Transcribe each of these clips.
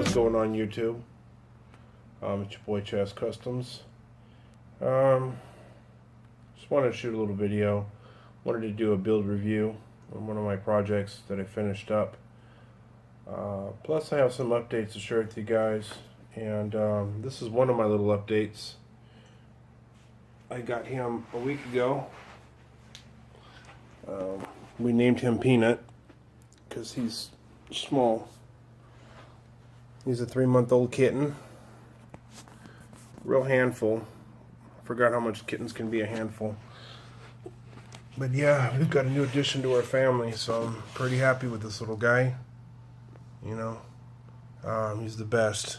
what's going on YouTube? It's your boy Chaz Customs. Just wanted to shoot a little video. Wanted to do a build review on one of my projects that I finished up. Plus I have some updates to share with you guys. And this is one of my little updates. I got him a week ago. We named him Peanut because he's small. He's a 3-month-old kitten. Real handful. I forgot how much kittens can be a handful. But yeah, we've got a new addition to our family, so I'm pretty happy with this little guy. You know, he's the best.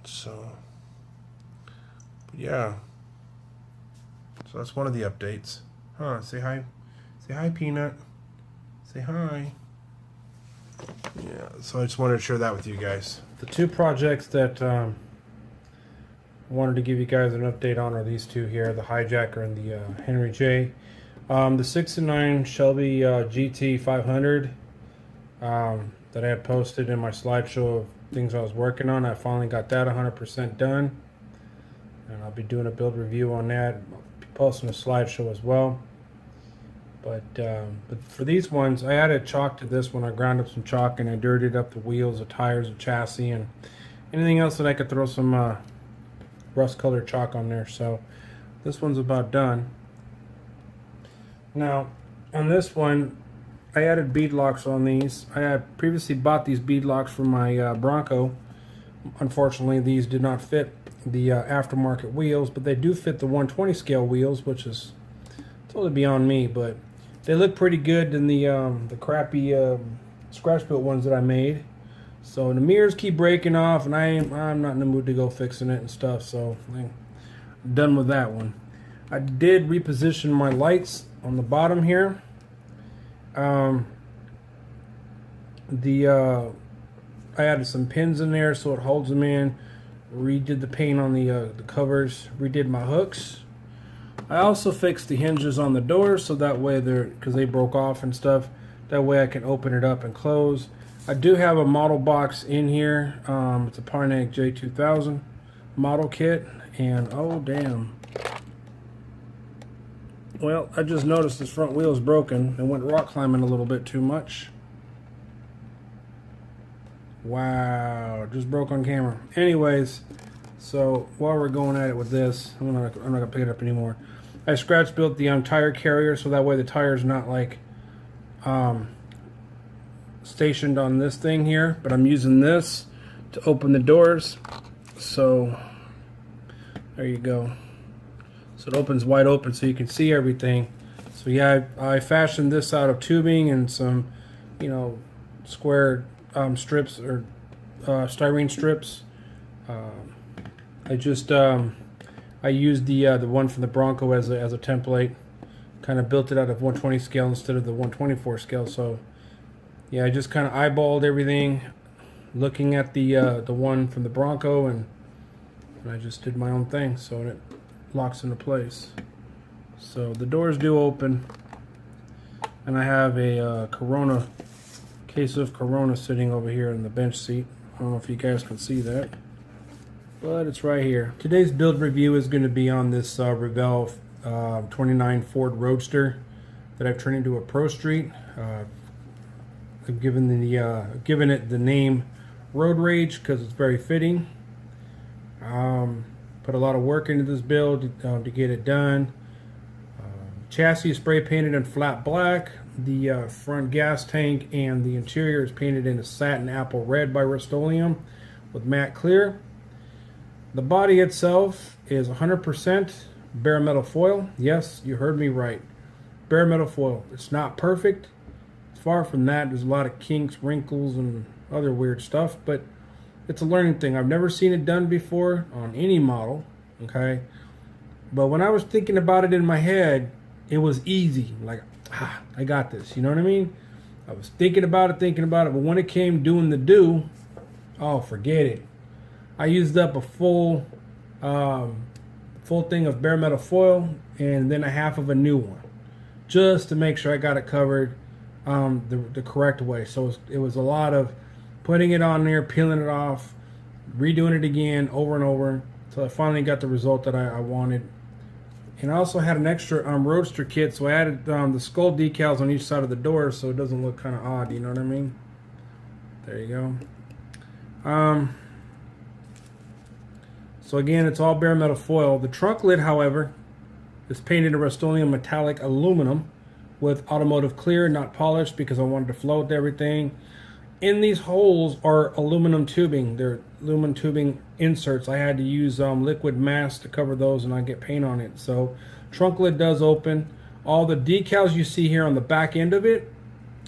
So, but yeah. So that's one of the updates. Huh, say hi. Say hi, Peanut. Say hi. Yeah, so I just wanted to share that with you guys. The two projects that I wanted to give you guys an update on are these two here, the Hijacker and the Henry J. The 6 & 9 Shelby GT 500 that I had posted in my slideshow of things I was working on. I finally got that 100% done. And I'll be doing a build review on that. I'll be posting a slideshow as well. But for these ones, I added chalk to this one. I ground up some chalk and I dirtied up the wheels, the tires, the chassis, and anything else that I could throw some rust colored chalk on there. So this one's about done. Now on this one, I added bead locks on these. I had previously bought these bead locks for my Bronco. Unfortunately, these did not fit the aftermarket wheels, but they do fit the 120 scale wheels, which is totally beyond me. But they look pretty good in the crappy scratch built ones that I made. So the mirrors keep breaking off, and I'm not in the mood to go fixing it and stuff. So I'm done with that one. I did reposition my lights on the bottom here. I added some pins in there so it holds them in. Redid the paint on the covers. Redid my hooks. I also fixed the hinges on the doors so that way because they broke off and stuff. That way I can open it up and close. I do have a model box in here. It's a Parnag J2000 model kit, and oh damn. Well, I just noticed this front wheel is broken and went rock climbing a little bit too much. Wow, just broke on camera. Anyways, so while we're going at it with this, I'm not gonna pick it up anymore. I scratch built the tire carrier so that way the tire's not like stationed on this thing here, but I'm using this to open the doors. So there you go. So it opens wide open so you can see everything. So yeah, I fashioned this out of tubing and some, you know, square strips or styrene strips. I used the one from the Bronco as a template. Kind of built it out of 120 scale instead of the 124 scale. So yeah, I just kind of eyeballed everything, looking at the one from the Bronco, and I just did my own thing. So it locks into place. So the doors do open, and I have a case of Corona sitting over here in the bench seat. I don't know if you guys can see that, but it's right here. Today's build review is going to be on this Revell 29 Ford Roadster that I've turned into a Pro Street. I've given it the name Road Rage because it's very fitting. Put a lot of work into this build to get it done. Chassis is spray painted in flat black. The front gas tank and the interior is painted in a satin apple red by Rust-Oleum with matte clear. The body itself is 100% bare metal foil. Yes, you heard me right. Bare metal foil. It's not perfect. Far from that. There's a lot of kinks, wrinkles, and other weird stuff, but it's a learning thing. I've never seen it done before on any model, okay? But when I was thinking about it in my head, it was easy. Like, I got this, you know what I mean? I was thinking about it, but when it came doing the do, oh, forget it. I used up a full thing of bare metal foil and then a half of a new one, just to make sure I got it covered the correct way. So it was a lot of putting it on there, peeling it off, redoing it again over and over until I finally got the result that I wanted. And I also had an extra Roadster kit, so I added the skull decals on each side of the door so it doesn't look kind of odd, you know what I mean? There you go. So again, it's all bare metal foil. The trunk lid, however, is painted in Rust-Oleum metallic aluminum with automotive clear, not polished, because I wanted to float everything. In these holes are aluminum tubing. They're aluminum tubing inserts. I had to use liquid mask to cover those and not get paint on it. So trunk lid does open. All the decals you see here on the back end of it,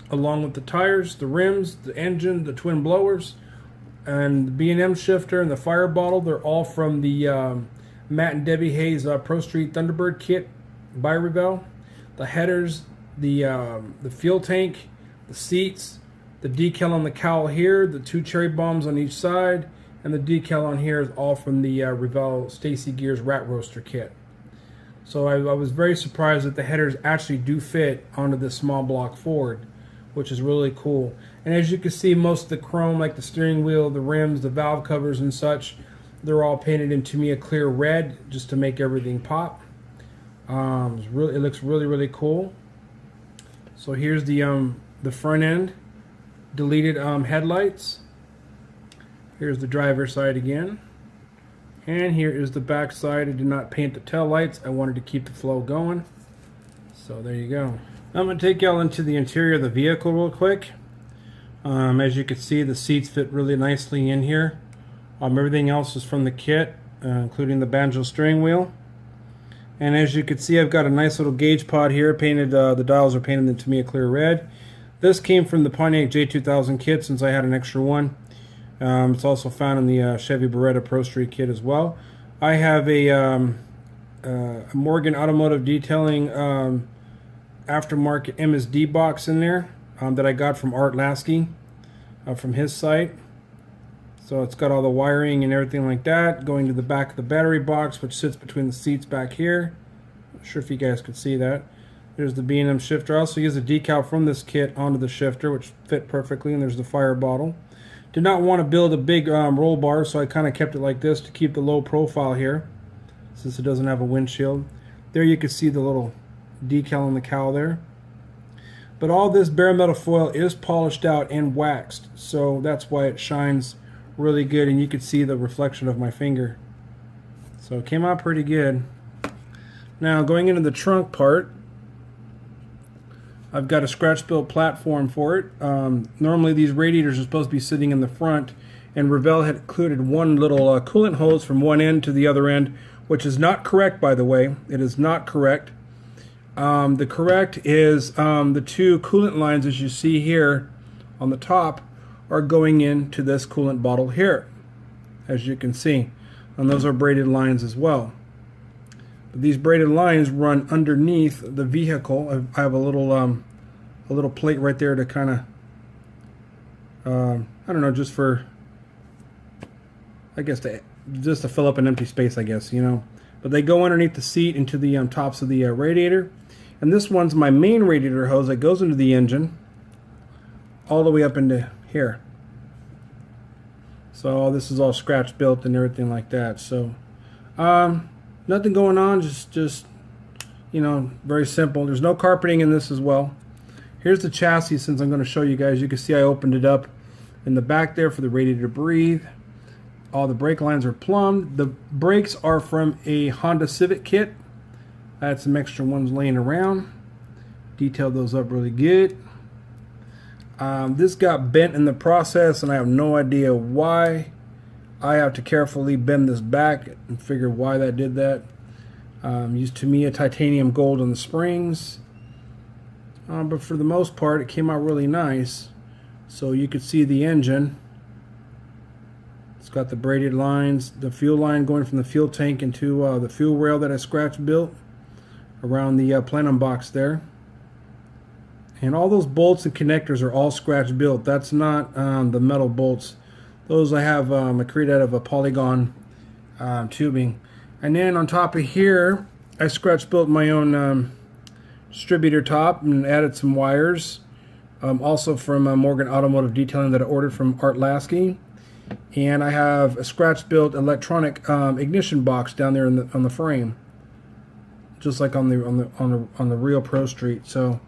along with the tires, the rims, the engine, the twin blowers, and the B&M shifter and the fire bottle, they're all from the Matt and Debbie Hayes Pro Street Thunderbird kit by Revell. The headers, the fuel tank, the seats, the decal on the cowl here, the 2 cherry bombs on each side, and the decal on here is all from the Revell Stacy Gears Rat Roaster kit. So I was very surprised that the headers actually do fit onto this small block Ford, which is really cool. And as you can see, most of the chrome, like the steering wheel, the rims, the valve covers and such, they're all painted into me a clear red just to make everything pop. It looks really, really cool. So here's the front end, deleted headlights. Here's the driver's side again. And here is the back side. I did not paint the tail lights. I wanted to keep the flow going. So there you go. I'm going to take y'all into the interior of the vehicle real quick. As you can see, the seats fit really nicely in here. Everything else is from the kit, including the banjo steering wheel. And as you can see, I've got a nice little gauge pod here painted. The dials are painted into me a clear red. This came from the Pontiac J2000 kit since I had an extra one. It's also found in the Chevy Beretta Pro Street kit as well. I have a Morgan Automotive Detailing aftermarket MSD box in there that I got from Art Lasky from his site. So it's got all the wiring and everything like that going to the back of the battery box, which sits between the seats back here. Not sure if you guys could see that. There's the B&M shifter. I also used a decal from this kit onto the shifter, which fit perfectly, and there's the fire bottle. Did not want to build a big roll bar, so I kind of kept it like this to keep the low profile here, since it doesn't have a windshield. There you can see the little decal on the cowl there. But all this bare metal foil is polished out and waxed, so that's why it shines really good, and you can see the reflection of my finger. So it came out pretty good. Now going into the trunk part, I've got a scratch built platform for it. Normally these radiators are supposed to be sitting in the front, and Revell had included one little coolant hose from one end to the other end, which is not correct, by the way. It is not correct. The correct is the 2 coolant lines, as you see here on the top, are going into this coolant bottle here, as you can see, and those are braided lines as well. But these braided lines run underneath the vehicle. I have a little plate right there to kind of I don't know, just for, I guess, just to fill up an empty space, I guess, you know. But they go underneath the seat into the tops of the radiator. And this one's my main radiator hose that goes into the engine all the way up into here. So this is all scratch built and everything like that. So nothing going on, just you know, very simple. There's no carpeting in this as well. Here's the chassis, since I'm going to show you guys. You can see I opened it up in the back there for the radiator to breathe. All the brake lines are plumbed. The brakes are from a Honda Civic kit. I had some extra ones laying around. Detailed those up really good. This got bent in the process, and I have no idea why. I have to carefully bend this back and figure why that did that. Used Tamiya titanium gold on the springs. But for the most part, it came out really nice. So you could see the engine. It's got the braided lines, the fuel line going from the fuel tank into the fuel rail that I scratch built around the plenum box there. And all those bolts and connectors are all scratch built. That's not the metal bolts. Those I have I created out of a polygon tubing. And then on top of here, I scratch built my own distributor top and added some wires. Also from Morgan Automotive Detailing that I ordered from Art Lasky. And I have a scratch-built electronic ignition box down there on the frame, just like on the real Pro Street. So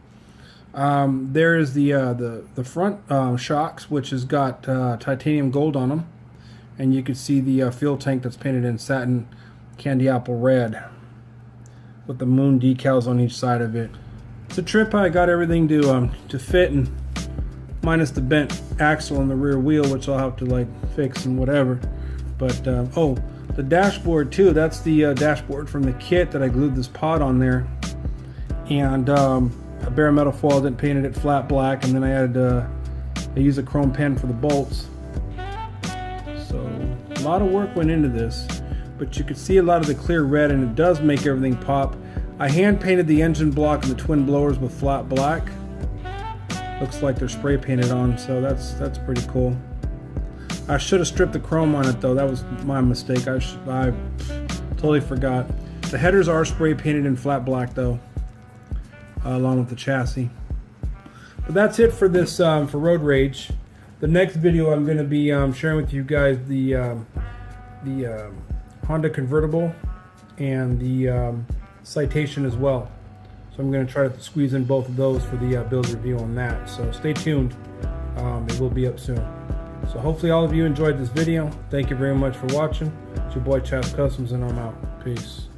there is the front shocks, which has got titanium gold on them, and you can see the fuel tank that's painted in satin candy apple red with the moon decals on each side of it. It's a trip. I got everything to fit, and minus the bent axle on the rear wheel, which I'll have to like fix and whatever. But oh, the dashboard too. That's the dashboard from the kit that I glued this pod on there, and a bare metal foil. Didn't painted it flat black, and then I added I used a chrome pen for the bolts. So a lot of work went into this, but you could see a lot of the clear red, and it does make everything pop. I hand painted the engine block and the twin blowers with flat black. Looks like they're spray painted on, so that's pretty cool. I should have stripped the chrome on it though. That was my mistake. I totally forgot. The headers are spray painted in flat black though, along with the chassis. But that's it for this for Road Rage. The next video I'm going to be sharing with you guys the Honda convertible and the Citation as well. So I'm going to try to squeeze in both of those for the build review on that. So stay tuned. It will be up soon. So hopefully all of you enjoyed this video. Thank you very much for watching. It's your boy Chas Customs, and I'm out. Peace.